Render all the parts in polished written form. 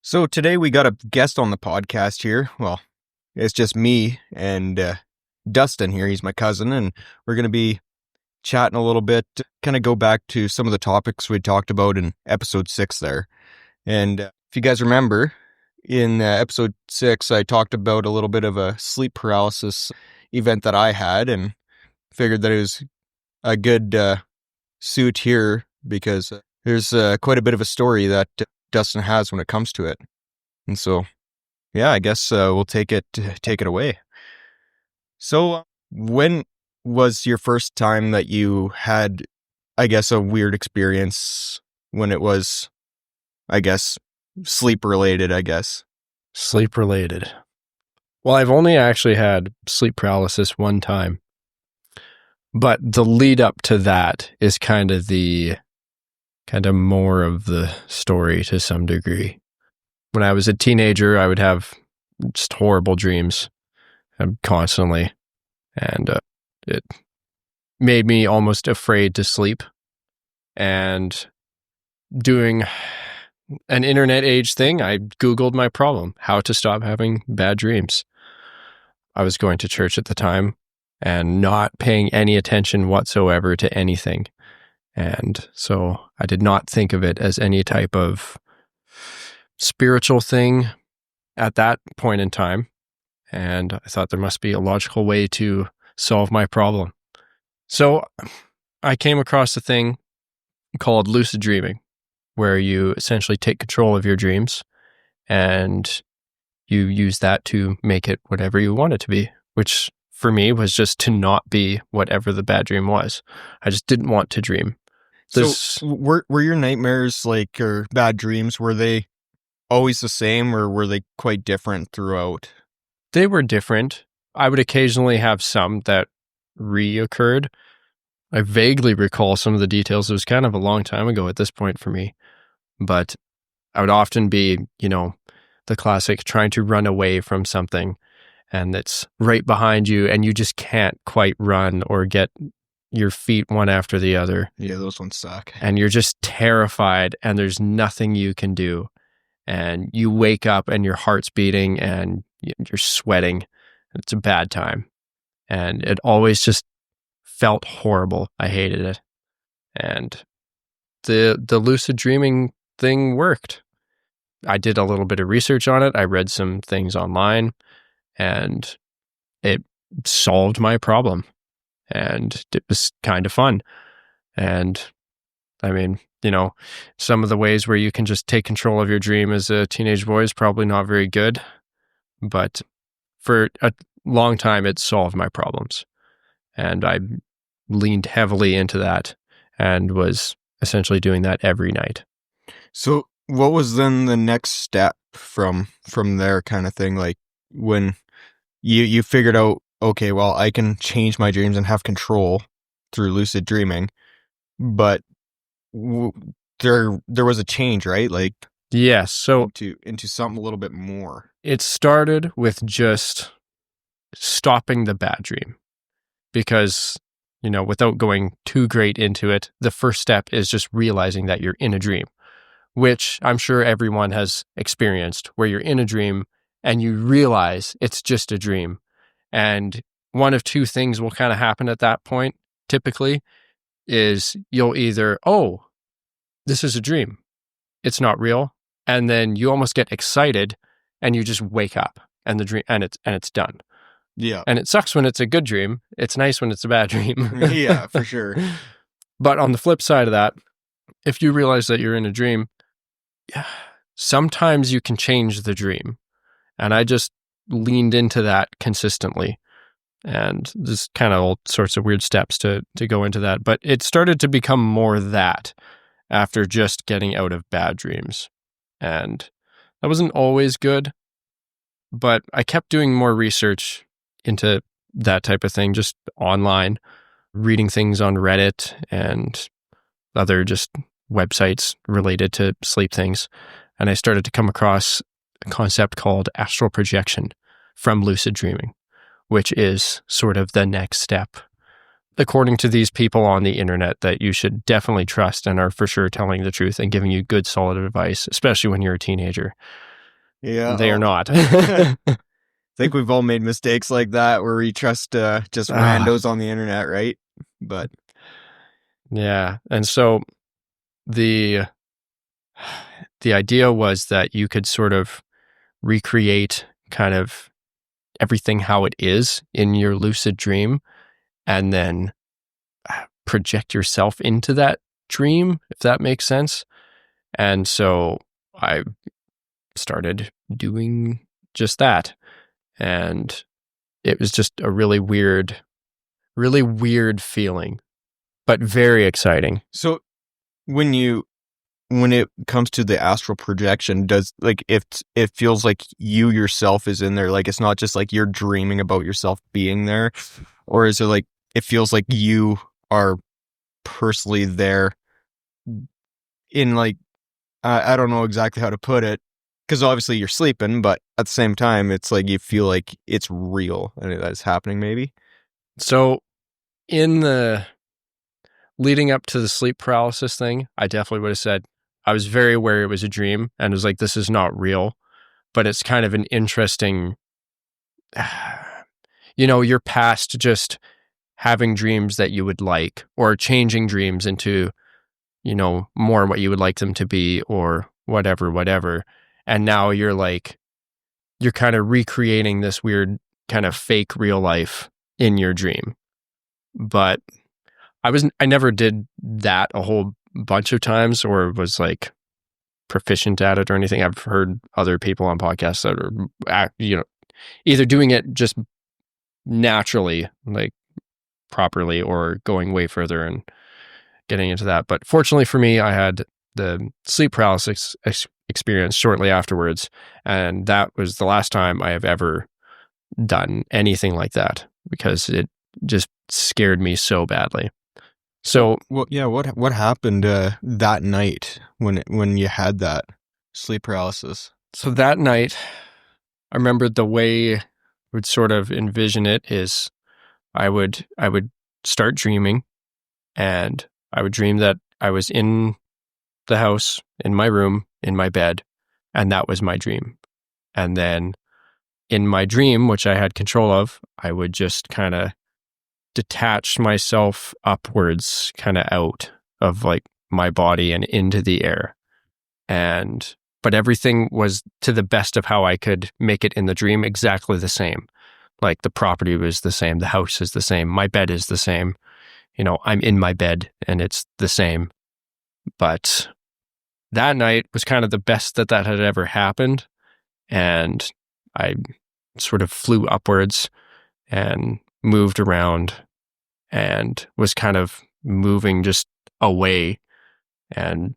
So today we got a guest on the podcast here. Well, it's just me and Dustin here. He's my cousin, and we're going to be chatting a little bit, kind of go back to some of the topics we talked about in episode 6 there. And if you guys remember, in episode 6, I talked about a little bit of a sleep paralysis event that I had, and figured that it was a good suit here because there's quite a bit of a story that Dustin has when it comes to it. And so, yeah, I guess we'll take it away. So, when was your first time that you had, I guess, a weird experience when it was, I guess, sleep related, I guess? Sleep related. Well, I've only actually had sleep paralysis one time. But the lead up to that is kind of more of the story to some degree. When I was a teenager, I would have just horrible dreams constantly. And it made me almost afraid to sleep. And doing an internet age thing, I Googled my problem, how to stop having bad dreams. I was going to church at the time and not paying any attention whatsoever to anything. And so I did not think of it as any type of spiritual thing at that point in time. And I thought there must be a logical way to solve my problem. So I came across a thing called lucid dreaming, where you essentially take control of your dreams and you use that to make it whatever you want it to be, which for me was just to not be whatever the bad dream was. I just didn't want to dream. So were your nightmares or bad dreams, were they always the same or were they quite different throughout? They were different. I would occasionally have some that reoccurred. I vaguely recall some of the details. It was kind of a long time ago at this point for me. But I would often be, the classic trying to run away from something and it's right behind you and you just can't quite run or get your feet one after the other. Yeah, those ones suck. And you're just terrified and there's nothing you can do. And you wake up and your heart's beating and you're sweating. It's a bad time. And it always just felt horrible. I hated it. And the lucid dreaming thing worked. I did a little bit of research on it. I read some things online and it solved my problem. And it was kind of fun. And I mean, some of the ways where you can just take control of your dream as a teenage boy is probably not very good. But for a long time, it solved my problems. And I leaned heavily into that and was essentially doing that every night. So what was then the next step from there kind of thing? Like when you figured out, okay, well, I can change my dreams and have control through lucid dreaming, but there was a change, right? Like, yes, so into something a little bit more. It started with just stopping the bad dream because, without going too great into it, the first step is just realizing that you're in a dream, which I'm sure everyone has experienced, where you're in a dream and you realize it's just a dream. And one of two things will kind of happen at that point, typically, is you'll either, oh, this is a dream. It's not real. And then you almost get excited and you just wake up and the dream and it's done. Yeah. And it sucks when it's a good dream. It's nice when it's a bad dream. Yeah, for sure. But on the flip side of that, if you realize that you're in a dream, sometimes you can change the dream. And I just leaned into that consistently. And there's kind of all sorts of weird steps to go into that. But it started to become more that after just getting out of bad dreams. And that wasn't always good. But I kept doing more research into that type of thing, just online, reading things on Reddit and other just websites related to sleep things. And I started to come across a concept called astral projection from lucid dreaming, which is sort of the next step, according to these people on the internet that you should definitely trust and are for sure telling the truth and giving you good, solid advice, especially when you're a teenager. Yeah. They are not. I think we've all made mistakes like that where we trust just randos on the internet, right? But yeah. And so the idea was that you could sort of recreate kind of everything how it is in your lucid dream, and then project yourself into that dream, if that makes sense. And so I started doing just that. And it was just a really weird feeling, but very exciting. so when it comes to the astral projection, does like if it feels like you yourself is in there, like it's not just like you're dreaming about yourself being there, or is it like it feels like you are personally there in like I don't know exactly how to put it, because obviously you're sleeping, but at the same time it's like you feel like it's real and that's happening maybe. So in the leading up to the sleep paralysis thing, I definitely would have said I was very aware it was a dream and was like, this is not real, but it's kind of an interesting, you're past just having dreams that you would like, or changing dreams into, more what you would like them to be, or whatever. And now you're kind of recreating this weird kind of fake real life in your dream. But I never did that a whole bunch of times or was like proficient at it or anything. I've heard other people on podcasts that are, either doing it just naturally, like properly, or going way further and getting into that. But fortunately for me, I had the sleep paralysis experience shortly afterwards. And that was the last time I have ever done anything like that, because it just scared me so badly. So, Well, yeah, what happened that night when you had that sleep paralysis? so that night, I remember the way I would sort of envision it is I would start dreaming, and I would dream that I was in the house, in my room, in my bed, and that was my dream. And then in my dream, which I had control of, I would just kind of detach myself upwards, kind of out of like my body and into the air. But everything was to the best of how I could make it in the dream exactly the same. Like the property was the same, the house is the same, my bed is the same. I'm in my bed and it's the same. But that night was kind of the best that had ever happened. And I sort of flew upwards and moved around and was kind of moving just away. And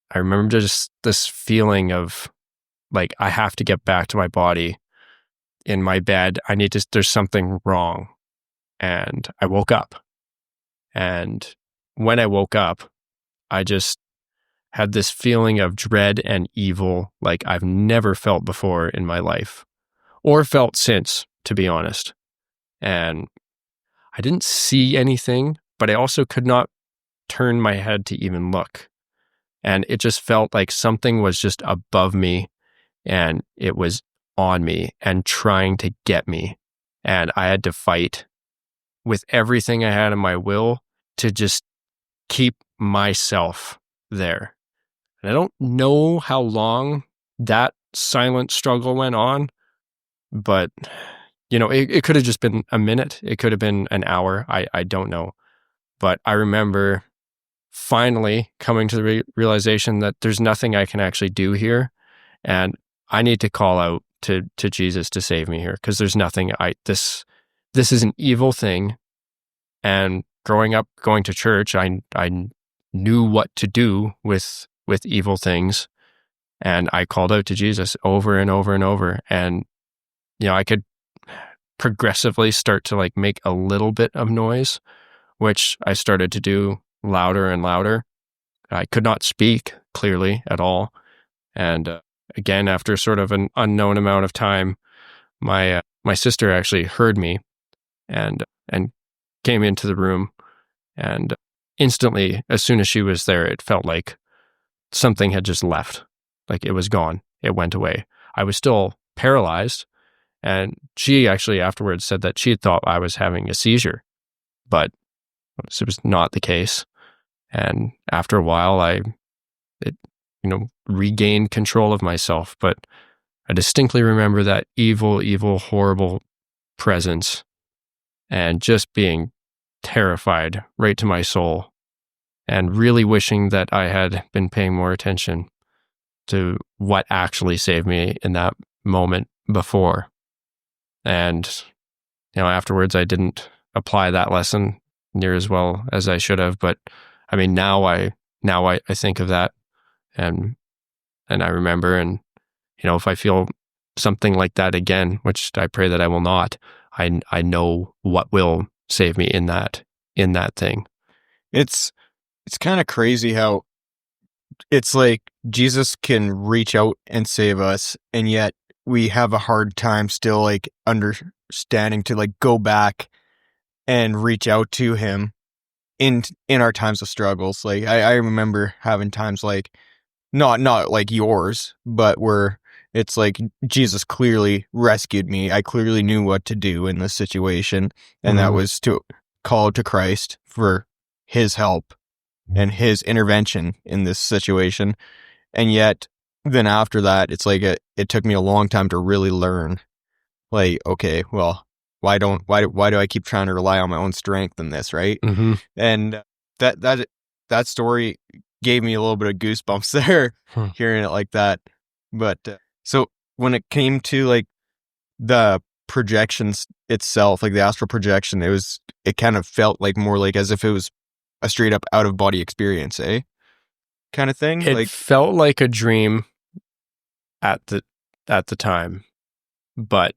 I remember just this feeling of like, I have to get back to my body in my bed. There's something wrong. And I woke up. And when I woke up, I just had this feeling of dread and evil like I've never felt before in my life, or felt since, to be honest. And I didn't see anything, but I also could not turn my head to even look. And it just felt like something was just above me, and it was on me and trying to get me. And I had to fight with everything I had in my will to just keep myself there. And I don't know how long that silent struggle went on, but it could have just been a minute. It could have been an hour. I don't know. But I remember finally coming to the realization that there's nothing I can actually do here. And I need to call out to Jesus to save me here, because there's nothing this is an evil thing. And growing up, going to church, I knew what to do with evil things. And I called out to Jesus over and over and over. And, I could progressively start to like make a little bit of noise, which I started to do louder and louder. I could not speak clearly at all. And again, after sort of an unknown amount of time, my sister actually heard me and came into the room. And instantly, as soon as she was there, it felt like something had just left. Like it was gone. It went away. I was still paralyzed. And she actually afterwards said that she had thought I was having a seizure, but it was not the case. And after a while, I regained control of myself. But I distinctly remember that evil, horrible presence and just being terrified right to my soul and really wishing that I had been paying more attention to what actually saved me in that moment before. And, afterwards I didn't apply that lesson near as well as I should have. But I mean, now I think of that and I remember, and, if I feel something like that again, which I pray that I will not, I know what will save me in that thing. It's kind of crazy how it's like Jesus can reach out and save us, and yet we have a hard time still like understanding to like go back and reach out to him in our times of struggles. Like I remember having times like not like yours, but where it's like Jesus clearly rescued me. I clearly knew what to do in this situation, and that was to call to Christ for his help and his intervention in this situation. And yet then after that, it's like it took me a long time to really learn, like, okay, well, why do I keep trying to rely on my own strength in this, right? Mm-hmm. And that story gave me a little bit of goosebumps there, hearing it like that. But so when it came to like the projections itself, like the astral projection, it kind of felt like more like as if it was a straight up out of body experience, kind of thing. It felt like a dream at the time, but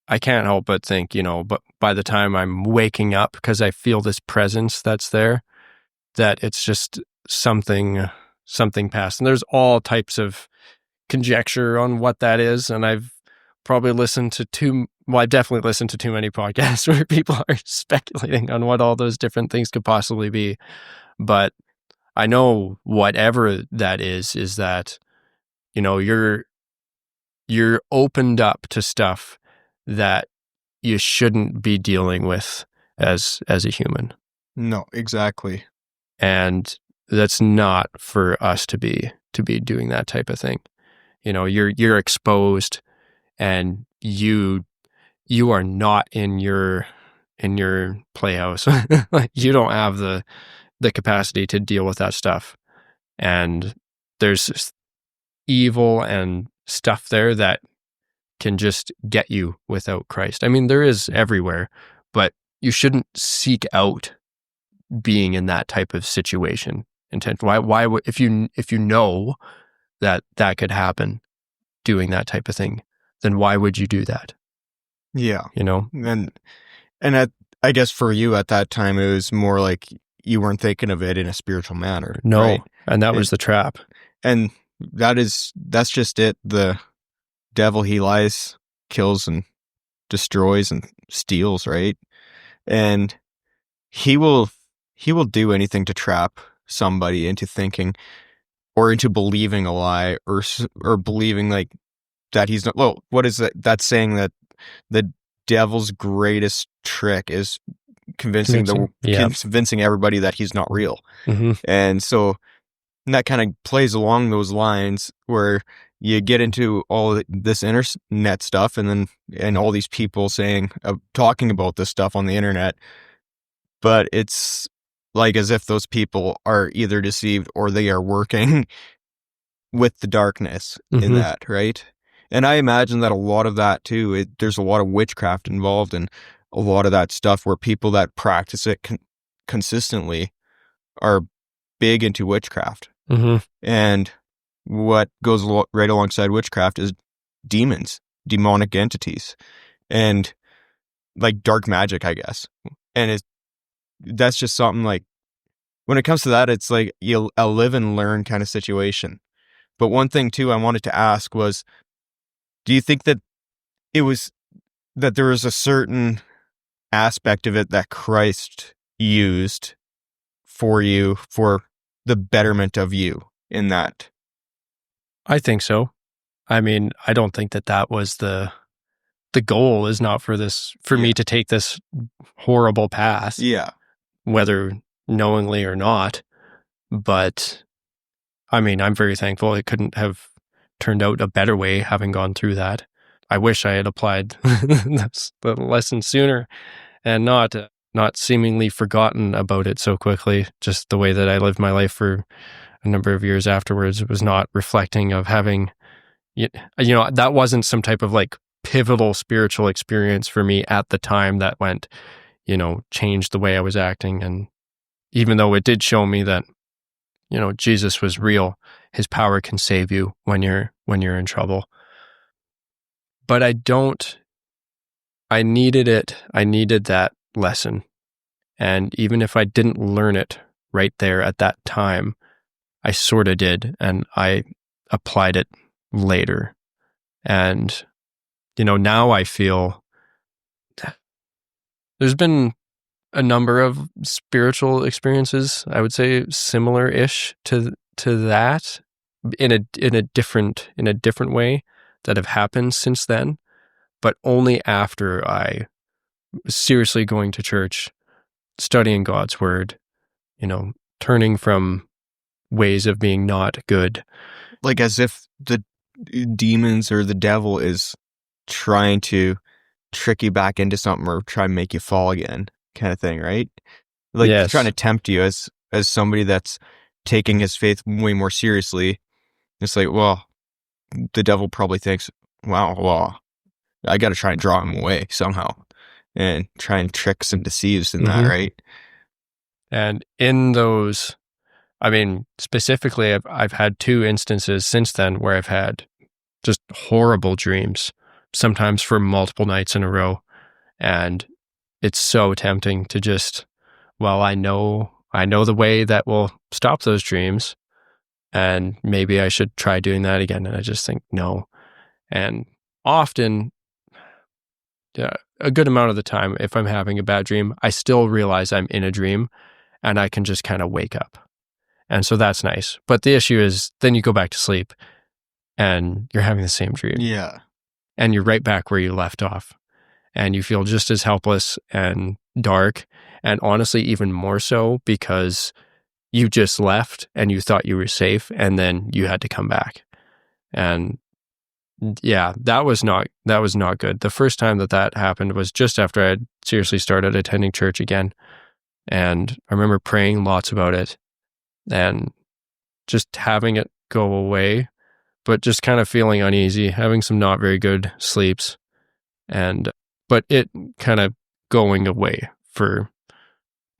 I can't help but think, but by the time I'm waking up, because I feel this presence that's there, that it's just something past. And there's all types of conjecture on what that is. And I've probably listened to I've definitely listened to too many podcasts where people are speculating on what all those different things could possibly be. But I know whatever that is that, you're opened up to stuff that you shouldn't be dealing with as a human. No, exactly. And that's not for us to be doing that type of thing. You're exposed, and you are not in your playhouse. Like, you don't have the capacity to deal with that stuff. And there's evil and stuff there that can just get you without Christ. I mean, there is everywhere, but you shouldn't seek out being in that type of situation. Why would, if you know that could happen, doing that type of thing, then why would you do that? Yeah. And I guess for you at that time, it was more like you weren't thinking of it in a spiritual manner. No. Right? And that was the trap. And that's just it. The devil, he lies, kills, and destroys and steals, right? And he will do anything to trap somebody into thinking or into believing a lie or believing like that he's not. Well, what is that? That's saying that the devil's greatest trick is convincing everybody that he's not real. Mm-hmm. And so that kind of plays along those lines where you get into all this internet stuff, and all these people talking about this stuff on the internet, but it's like as if those people are either deceived or they are working with the darkness in that, right? And I imagine that a lot of that too, there's a lot of witchcraft involved in a lot of that stuff, where people that practice it consistently are big into witchcraft. Mm-hmm. And what goes right alongside witchcraft is demons, demonic entities, and like dark magic, I guess. And that's just something like, when it comes to that, it's like a live and learn kind of situation. But one thing too I wanted to ask was, do you think that there was a certain aspect of it that Christ used for you for the betterment of you in that? I think so. I mean, I don't think that was the goal is not for me to take this horrible path. Yeah. Whether knowingly or not. But I mean, I'm very thankful it couldn't have turned out a better way having gone through that. I wish I had applied the lesson sooner and not seemingly forgotten about it so quickly. Just the way that I lived my life for a number of years afterwards was not reflecting of having, that wasn't some type of like pivotal spiritual experience for me at the time that went, changed the way I was acting. And even though it did show me that, Jesus was real, his power can save you when you're in trouble. But I needed it. I needed that lesson. And even if I didn't learn it right there at that time, I sort of did. And I applied it later. And, now I feel there's been a number of spiritual experiences, I would say similar-ish to that in a different way that have happened since then, but only after I was seriously going to church, studying God's word, turning from ways of being not good. Like as if the demons or the devil is trying to trick you back into something or try and make you fall again, kind of thing, right? Like Yes. trying to tempt you as somebody that's taking his faith way more seriously. It's like, well, the devil probably thinks, wow, well, I got to try and draw him away somehow and try and tricks and deceives in that, right? And in those, I mean, specifically, I've had 2 instances since then where I've had just horrible dreams, sometimes for multiple nights in a row. And it's so tempting to just, well, I know the way that will stop those dreams, and maybe I should try doing that again. And I just think, no. And often, a good amount of the time, if I'm having a bad dream, I still realize I'm in a dream and I can just kind of wake up. And so that's nice. But the issue is then you go back to sleep and you're having the same dream. Yeah. And you're right back where you left off. And you feel just as helpless and dark, and honestly, even more so because you just left and you thought you were safe, and then you had to come back. And yeah, that was not good. The first time that happened was just after I had seriously started attending church again. And I remember praying lots about it and just having it go away, but just kind of feeling uneasy, having some not very good sleeps, but it kind of going away for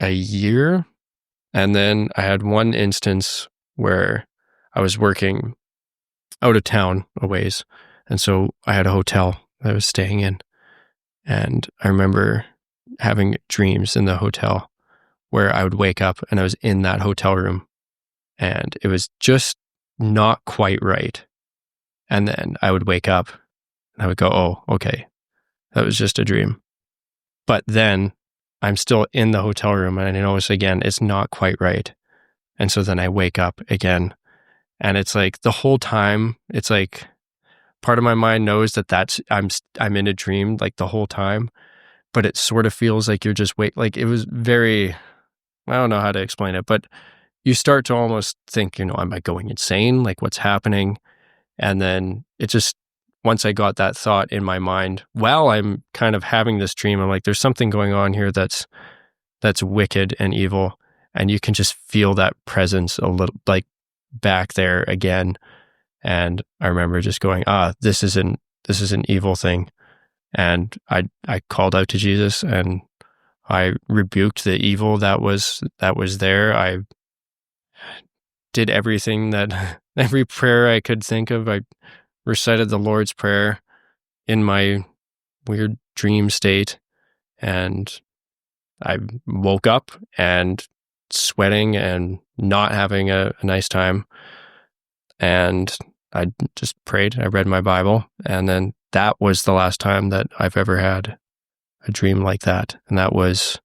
a year. And then I had one instance where I was working out of town a ways. And so I had a hotel that I was staying in. And I remember having dreams in the hotel where I would wake up and I was in that hotel room and it was just not quite right. And then I would wake up and I would go, oh, okay, that was just a dream. But then I'm still in the hotel room and I notice again, it's not quite right. And so then I wake up again and it's like the whole time, it's like part of my mind knows that I'm in a dream like the whole time, but it sort of feels like you're just like it was very, I don't know how to explain it, but you start to almost think, am I going insane? Like what's happening? And then it just, once I got that thought in my mind, while I'm kind of having this dream, I'm like, there's something going on here that's wicked and evil. And you can just feel that presence a little like back there again. And I remember just going, this is an evil thing. And I called out to Jesus and I rebuked the evil that was there. I did everything every prayer I could think of. I recited the Lord's Prayer in my weird dream state. And I woke up and sweating and not having a nice time. And I just prayed. I read my Bible. And then that was the last time that I've ever had a dream like that. And that was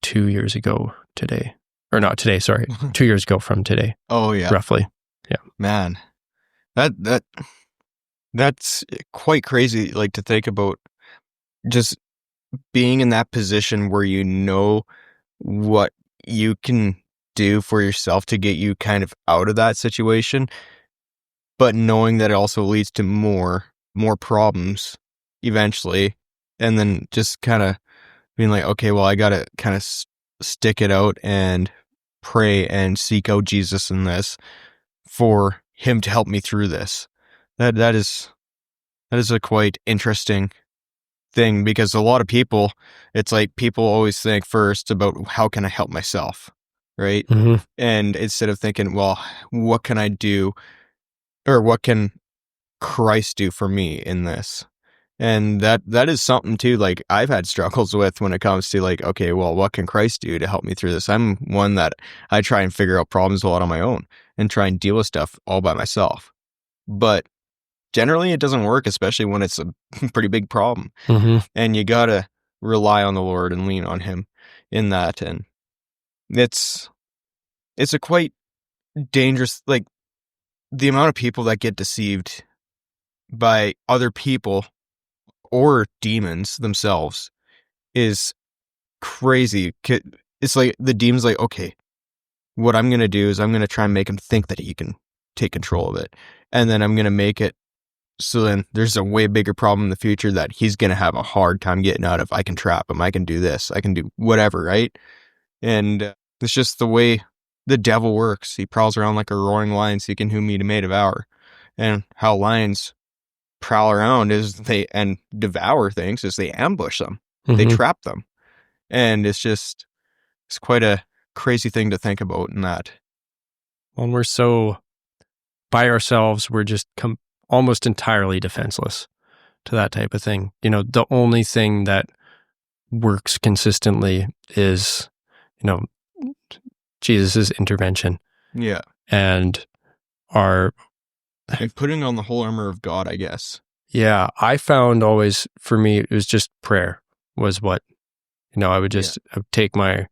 2 years ago today. Or not today, sorry. 2 years ago from today. Oh, yeah. Roughly. Yeah. Man, that That's quite crazy, like, to think about just being in that position where you know what you can do for yourself to get you kind of out of that situation, but knowing that it also leads to more problems eventually, and then just kind of being like, okay, well, I gotta kind of stick it out and pray and seek out Jesus in this for him to help me through this. That is a quite interesting thing, because a lot of people, it's like people always think first about how can I help myself, right? Mm-hmm. And instead of thinking, well, what can I do, or what can Christ do for me in this? And that is something too, like, I've had struggles with when it comes to, like, okay, well, what can Christ do to help me through this? I'm one that I try and figure out problems a lot on my own and try and deal with stuff all by myself. But generally it doesn't work, especially when it's a pretty big problem. Mm-hmm. And you gotta rely on the Lord and lean on him in that. And it's a quite dangerous, like, the amount of people that get deceived by other people or demons themselves is crazy. It's like the demon's like, okay, what I'm going to do is I'm going to try and make him think that he can take control of it. And then I'm going to make it so then there's a way bigger problem in the future that he's going to have a hard time getting out of. I can trap him. I can do this. I can do whatever, right? And it's just the way the devil works. He prowls around like a roaring lion seeking whom he may devour. And how lions prowl around and devour things is they ambush them. Mm-hmm. They trap them. And it's quite a crazy thing to think about in that. When we're so by ourselves, we're just almost entirely defenseless to that type of thing. You know, the only thing that works consistently is, you know, Jesus's intervention. Yeah. And putting on the whole armor of God, I guess. Yeah, I found always, for me, it was just prayer was what, you know, I would just take my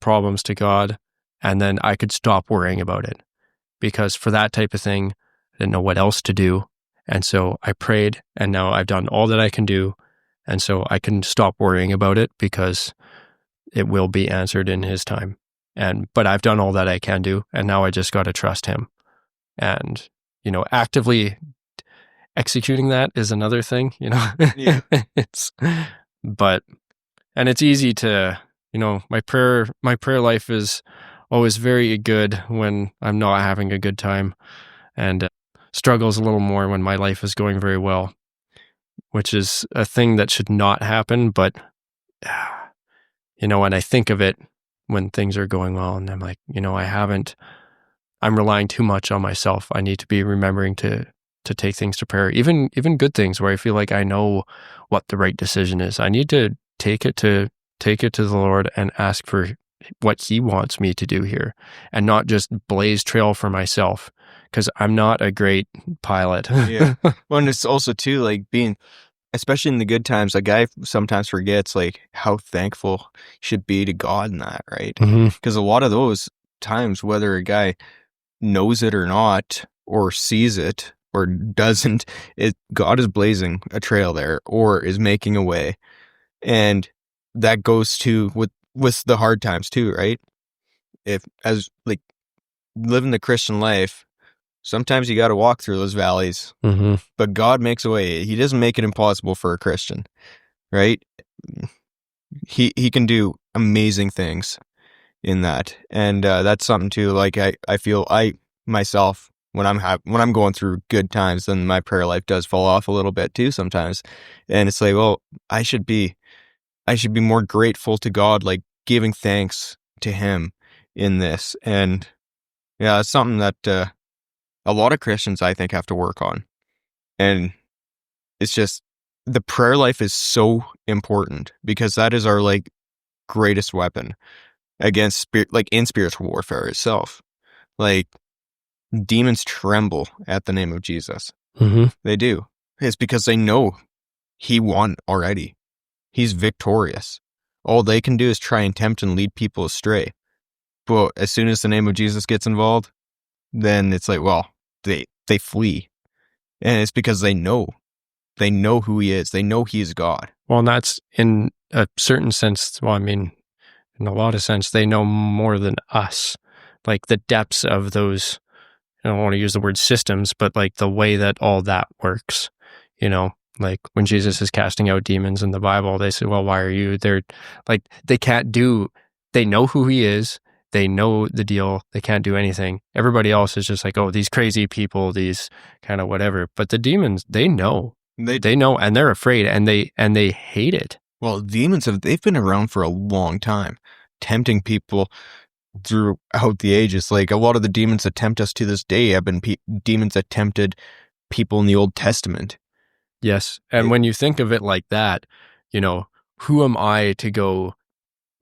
problems to God, and then I could stop worrying about it. Because for that type of thing, I didn't know what else to do. And so I prayed, and now I've done all that I can do. And so I can stop worrying about it because it will be answered in his time. But I've done all that I can do, and now I just got to trust him. And, you know, actively executing that is another thing, you know. Yeah. It's easy to, you know, my prayer life is always very good when I'm not having a good time, and struggles a little more when my life is going very well, which is a thing that should not happen. But, you know, when I think of it when things are going well, and I'm like, you know, I'm relying too much on myself. I need to be remembering to take things to prayer, even good things where I feel like I know what the right decision is. I need to take it to the Lord and ask for what he wants me to do here, and not just blaze trail for myself, because I'm not a great pilot. Yeah. Well, and it's also too, like, being, especially in the good times, a guy sometimes forgets, like, how thankful he should be to God in that, right? Because a lot of those times, whether a guy knows it or not, or sees it or doesn't, God is blazing a trail there, or is making a way. And that goes to with the hard times too, right? As like living the Christian life, sometimes you got to walk through those valleys, but God makes a way. He doesn't make it impossible for a Christian, right? He can do amazing things in that. And that's something too, like I feel myself, when I'm going through good times, then my prayer life does fall off a little bit too sometimes. And it's like, well, I should be more grateful to God, like giving thanks to him in this. And yeah, it's something that a lot of Christians, I think, have to work on. And it's just, the prayer life is so important, because that is our, like, greatest weapon against in spiritual warfare itself. Like, demons tremble at the name of Jesus. They do. It's because they know he won already. He's victorious. All they can do is try and tempt and lead people astray. But as soon as the name of Jesus gets involved, then it's like, well, they flee. And it's because they know who he is. They know he is God. Well, and that's in a certain sense. Well, I mean, in a lot of sense, they know more than us, like the depths of those. I don't want to use the word systems, but like the way that all that works, like when Jesus is casting out demons in the Bible, they say, well, why are you there? Like they know who he is. They know the deal. They can't do anything. Everybody else is just like, oh, these crazy people, these kind of whatever. But the demons, they know, and they're afraid, and they hate it. Well, demons they've been around for a long time, tempting people throughout the ages. Like a lot of the demons that tempt us to this day have been demons that tempted people in the Old Testament. Yes. And when you think of it like that, who am I to go,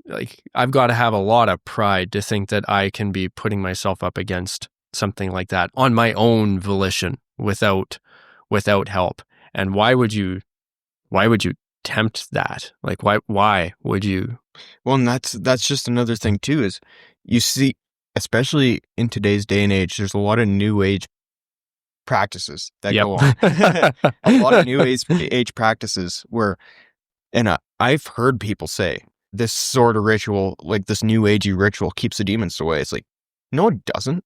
like, I've got to have a lot of pride to think that I can be putting myself up against something like that on my own volition without help. And why would you tempt that? Like, why would you? Well, and that's just another thing too, is you see, especially in today's day and age, there's a lot of new age practices that go on. A lot of new age practices where, and I've heard people say this sort of ritual, like this new agey ritual, keeps the demons away. It's like, no, it doesn't.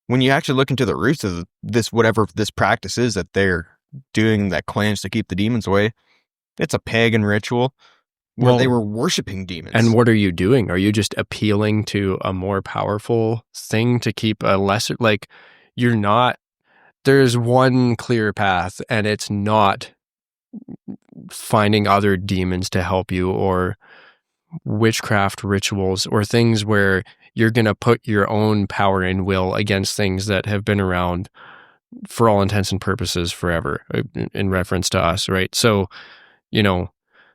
When you actually look into the roots of this, whatever this practice is that they're doing that claims to keep the demons away, it's a pagan ritual where they were worshiping demons. And what are you doing? Are you just appealing to a more powerful thing to keep a lesser, like, you're not, there's one clear path, and it's not finding other demons to help you, or witchcraft rituals, or things where you're going to put your own power and will against things that have been around for all intents and purposes forever, in reference to us, right? So,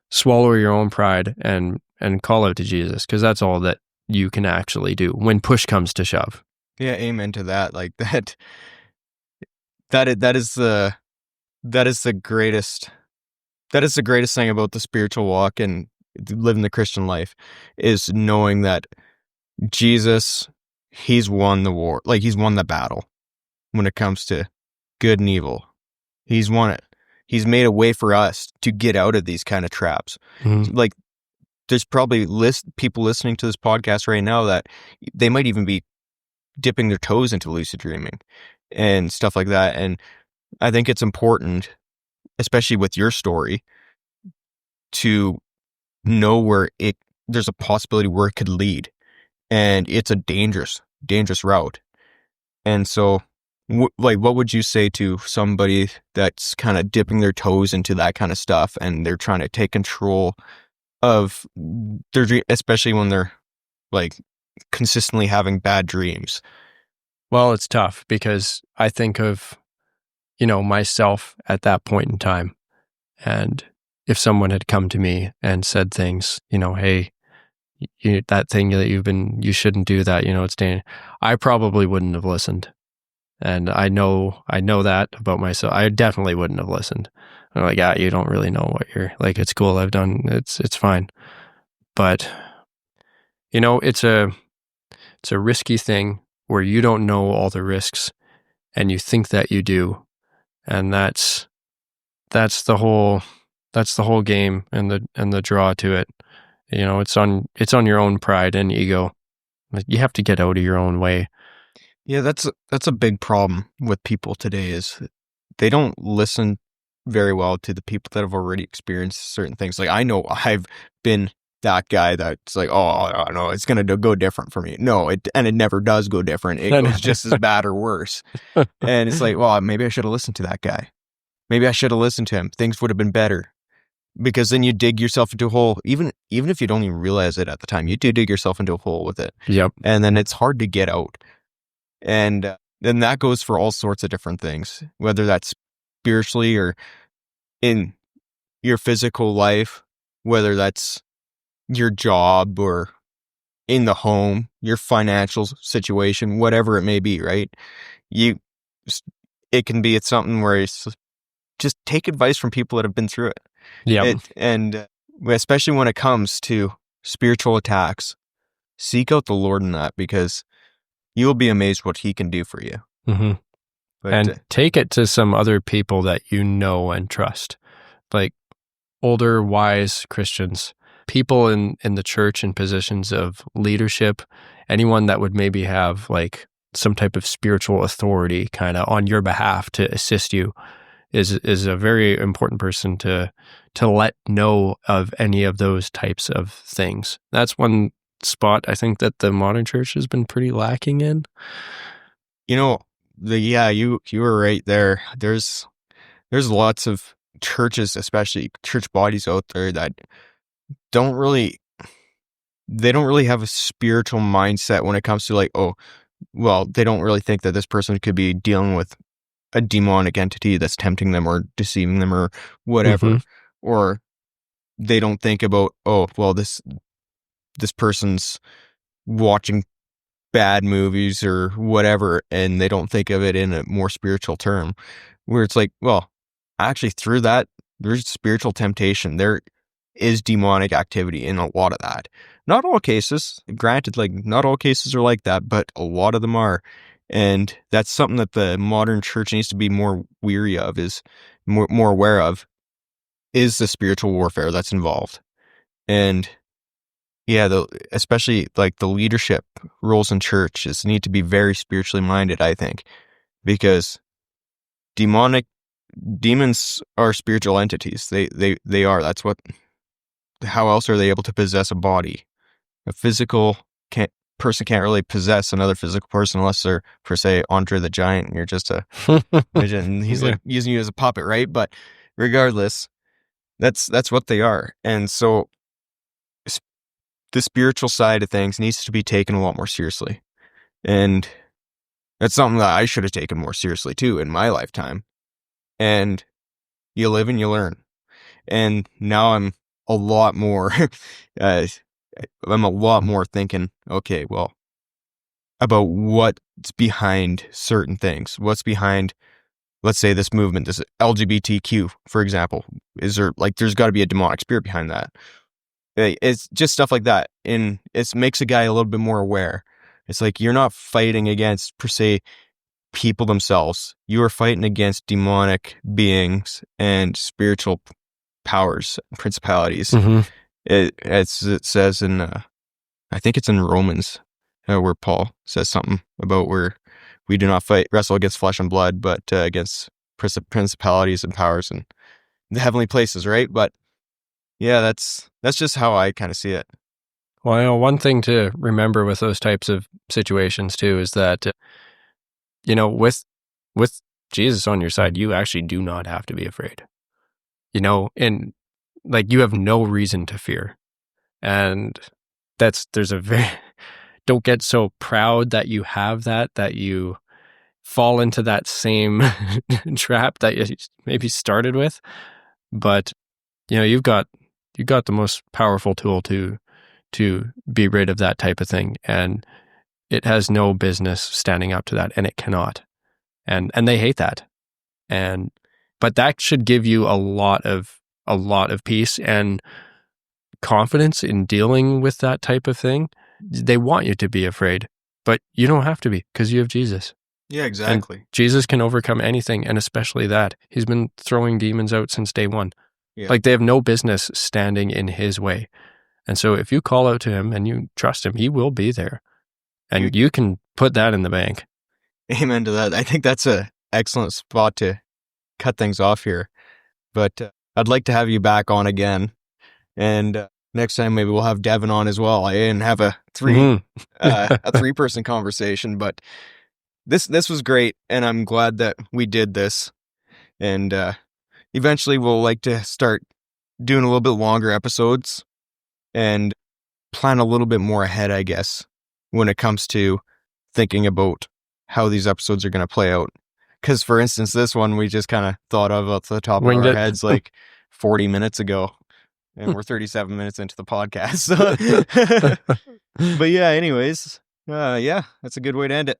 swallow your own pride and call out to Jesus, because that's all that you can actually do when push comes to shove. Yeah, amen to that. Like that is the greatest thing about the spiritual walk and living the Christian life, is knowing that Jesus, he's won the war. Like, he's won the battle when it comes to good and evil. He's won it. He's made a way for us to get out of these kind of traps. Mm-hmm. Like, there's probably people listening to this podcast right now that they might even be dipping their toes into lucid dreaming and stuff like that. And I think it's important, especially with your story, to know where there's a possibility where it could lead. And it's a dangerous route. And so, what would you say to somebody that's kind of dipping their toes into that kind of stuff, and they're trying to take control of their dream, especially when they're like consistently having bad dreams? Well, it's tough, because I think of, myself at that point in time. And if someone had come to me and said things, hey, that thing that you shouldn't do that, it's dangerous, I probably wouldn't have listened. And I know that about myself. I definitely wouldn't have listened. I'm like, you don't really know what you're like. It's cool. I've done, it's fine. But, it's a risky thing where you don't know all the risks and you think that you do. And that's the whole game and the draw to it. It's on your own pride and ego. Like, you have to get out of your own way. Yeah, that's a big problem with people today, is they don't listen very well to the people that have already experienced certain things. Like, I know I've been that guy that's like, oh no, it's gonna go different for me. No, it never does go different. It goes just as bad or worse. And it's like, well, maybe I should have listened to that guy. Maybe I should have listened to him. Things would have been better. Because then you dig yourself into a hole. Even if you don't even realize it at the time, you do dig yourself into a hole with it. Yep. And then it's hard to get out. And then that goes for all sorts of different things, whether that's spiritually or in your physical life, whether that's your job or in the home, your financial situation, whatever it may be, right? It can be something where it's just take advice from people that have been through it. Yeah. And especially when it comes to spiritual attacks, seek out the Lord in that, because you will be amazed what he can do for you. Mm-hmm. But And take it to some other people that you know and trust, like older, wise Christians, people in the church in positions of leadership, anyone that would maybe have like some type of spiritual authority kind of on your behalf to assist you is a very important person to let know of any of those types of things. That's one spot I think that the modern church has been pretty lacking in. you were right there. There's lots of churches, especially church bodies out there, that don't really have a spiritual mindset when it comes to like, they don't really think that this person could be dealing with a demonic entity that's tempting them or deceiving them or whatever. Mm-hmm. Or they don't think about, this person's watching bad movies or whatever, and they don't think of it in a more spiritual term, where it's like, well, actually through that, there's spiritual temptation. There is demonic activity in a lot of that. Not all cases, granted, like not all cases are like that, but a lot of them are. And that's something that the modern church needs to be more weary of, is more aware of, is the spiritual warfare that's involved. And yeah, especially like the leadership roles in churches need to be very spiritually minded, I think, because demons are spiritual entities. They are. That's what. How else are they able to possess a body? A physical person can't really possess another physical person unless they're, per se, Andre the Giant, and you're just a midget, and he's like using you as a puppet, right? But regardless, that's what they are. And so the spiritual side of things needs to be taken a lot more seriously. And that's something that I should have taken more seriously too in my lifetime. And you live and you learn. And now I'm a lot more thinking, okay, well, about what's behind certain things. What's behind, let's say, this movement, this LGBTQ, for example. Is there, like, there's got to be a demonic spirit behind that. It's just stuff like that. And it makes a guy a little bit more aware. It's like, you're not fighting against, per se, people themselves. You are fighting against demonic beings and spiritual powers, principalities. Mm-hmm. It says in, I think it's in Romans, where Paul says something about where we do not wrestle against flesh and blood, but against principalities and powers and the heavenly places, right? But yeah, that's just how I kind of see it. Well, I know one thing to remember with those types of situations too is that, with Jesus on your side, you actually do not have to be afraid. And like, you have no reason to fear. And don't get so proud that you have that you fall into that same trap that you maybe started with. But, you've got the most powerful tool to be rid of that type of thing. And it has no business standing up to that, and it cannot. And they hate that. But that should give you a lot of peace and confidence in dealing with that type of thing. They want you to be afraid, but you don't have to be, because you have Jesus. Yeah, exactly. And Jesus can overcome anything, and especially that. He's been throwing demons out since day one. Yeah. Like, they have no business standing in his way. And so if you call out to him and you trust him, he will be there. And you can put that in the bank. Amen to that. I think that's an excellent spot to cut things off here. But I'd like to have you back on again. And next time maybe we'll have Devin on as well and have a three-person conversation. But this was great, and I'm glad that we did this. And eventually we'll like to start doing a little bit longer episodes and plan a little bit more ahead, I guess, when it comes to thinking about how these episodes are going to play out. Because, for instance, this one we just kind of thought of off the top of our heads like 40 minutes ago, and we're 37 minutes into the podcast. But yeah, anyways, that's a good way to end it.